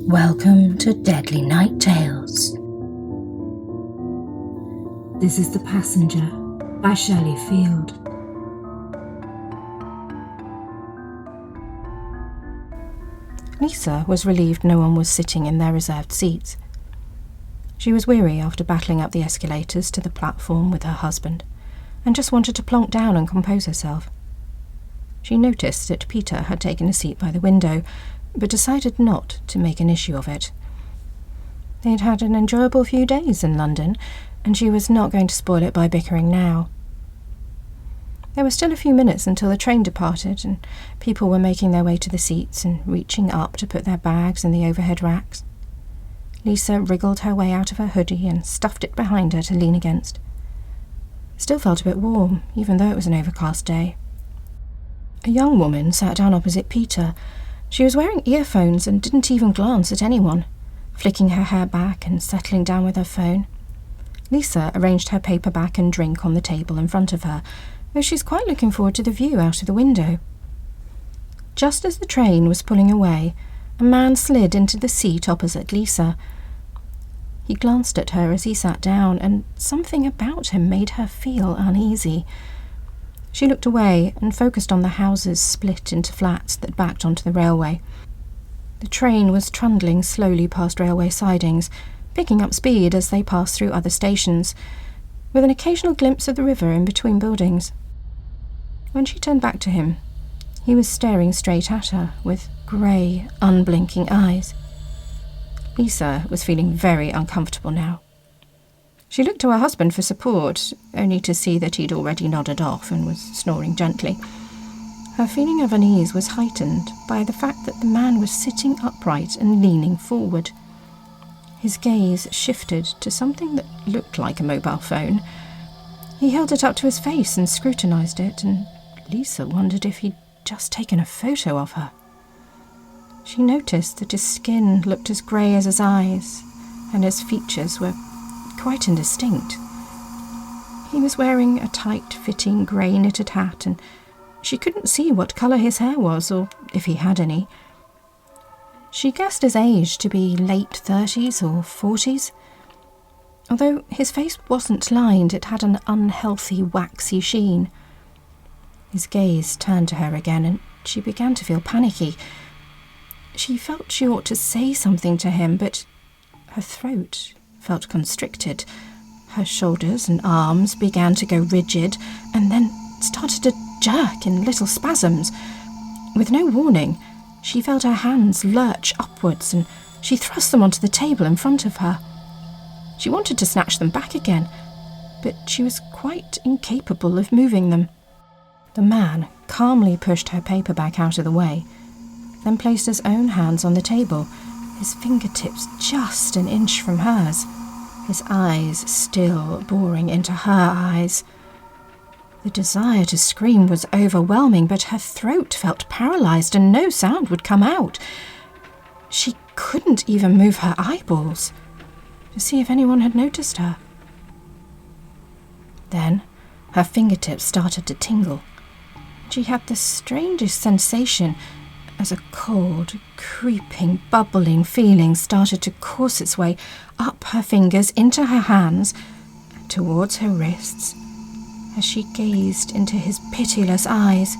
Welcome to Deadly Night Tales. This is The Passenger by Shirley Field. Lisa was relieved no one was sitting in their reserved seats. She was weary after battling up the escalators to the platform with her husband, and just wanted to plonk down and compose herself. She noticed that Peter had taken a seat by the window, but decided not to make an issue of it. They'd had an enjoyable few days in London, and she was not going to spoil it by bickering now. There were still a few minutes until the train departed, and people were making their way to the seats and reaching up to put their bags in the overhead racks. Lisa wriggled her way out of her hoodie and stuffed it behind her to lean against. It still felt a bit warm, even though it was an overcast day. A young woman sat down opposite Peter. She was wearing earphones and didn't even glance at anyone, flicking her hair back and settling down with her phone. Lisa arranged her paperback and drink on the table in front of her, though she's quite looking forward to the view out of the window. Just as the train was pulling away, a man slid into the seat opposite Lisa. He glanced at her as he sat down, and something about him made her feel uneasy. She looked away and focused on the houses split into flats that backed onto the railway. The train was trundling slowly past railway sidings, picking up speed as they passed through other stations, with an occasional glimpse of the river in between buildings. When she turned back to him, he was staring straight at her with grey, unblinking eyes. Lisa was feeling very uncomfortable now. She looked to her husband for support, only to see that he'd already nodded off and was snoring gently. Her feeling of unease was heightened by the fact that the man was sitting upright and leaning forward. His gaze shifted to something that looked like a mobile phone. He held it up to his face and scrutinised it, and Lisa wondered if he'd just taken a photo of her. She noticed that his skin looked as grey as his eyes, and his features were quite indistinct. He was wearing a tight-fitting grey knitted hat, and she couldn't see what colour his hair was, or if he had any. She guessed his age to be late 30s or 40s. Although his face wasn't lined, it had an unhealthy, waxy sheen. His gaze turned to her again, and she began to feel panicky. She felt she ought to say something to him, but her throat felt constricted. Her shoulders and arms began to go rigid, and then started to jerk in little spasms. With no warning, she felt her hands lurch upwards, and she thrust them onto the table in front of her. She wanted to snatch them back again, but she was quite incapable of moving them. The man calmly pushed her paperback out of the way, then placed his own hands on the table, his fingertips just an inch from hers, his eyes still boring into her eyes. The desire to scream was overwhelming, but her throat felt paralysed and no sound would come out. She couldn't even move her eyeballs to see if anyone had noticed her. Then her fingertips started to tingle. She had the strangest sensation as a cold, creeping, bubbling feeling started to course its way up her fingers, into her hands, and towards her wrists, as she gazed into his pitiless eyes.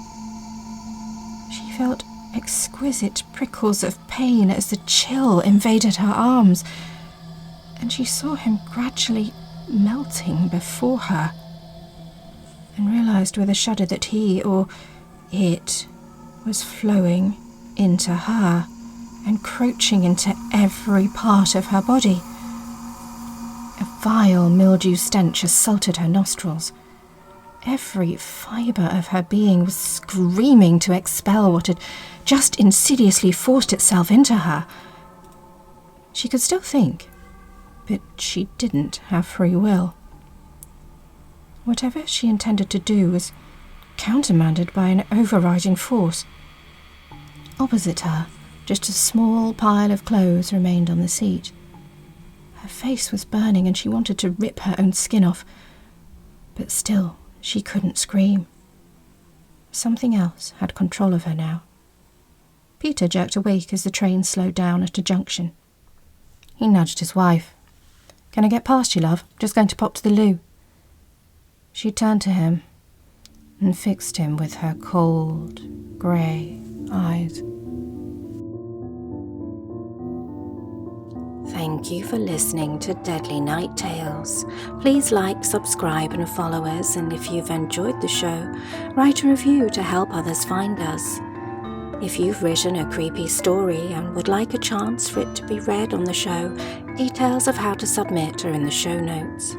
She felt exquisite prickles of pain as the chill invaded her arms, and she saw him gradually melting before her, and realised with a shudder that he, or it, was flowing into her, encroaching into every part of her body. A vile mildew stench assaulted her nostrils. Every fibre of her being was screaming to expel what had just insidiously forced itself into her. She could still think, but she didn't have free will. Whatever she intended to do was countermanded by an overriding force. Opposite her, just a small pile of clothes remained on the seat. Her face was burning and she wanted to rip her own skin off, but still she couldn't scream. Something else had control of her now. Peter jerked awake as the train slowed down at a junction. He nudged his wife. "Can I get past you, love? Just going to pop to the loo." She turned to him and fixed him with her cold, grey eyes. Thank you for listening to Deadly Night Tales. Please like, subscribe and follow us, and if you've enjoyed the show, write a review to help others find us. If you've written a creepy story and would like a chance for it to be read on the show, details of how to submit are in the show notes.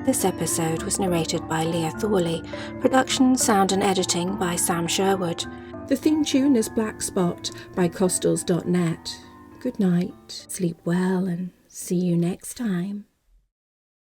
This episode was narrated by Leah Thorley, production, sound and editing by Sam Sherwood. The theme tune is Black Spot by Costals.net. Good night, sleep well, and see you next time.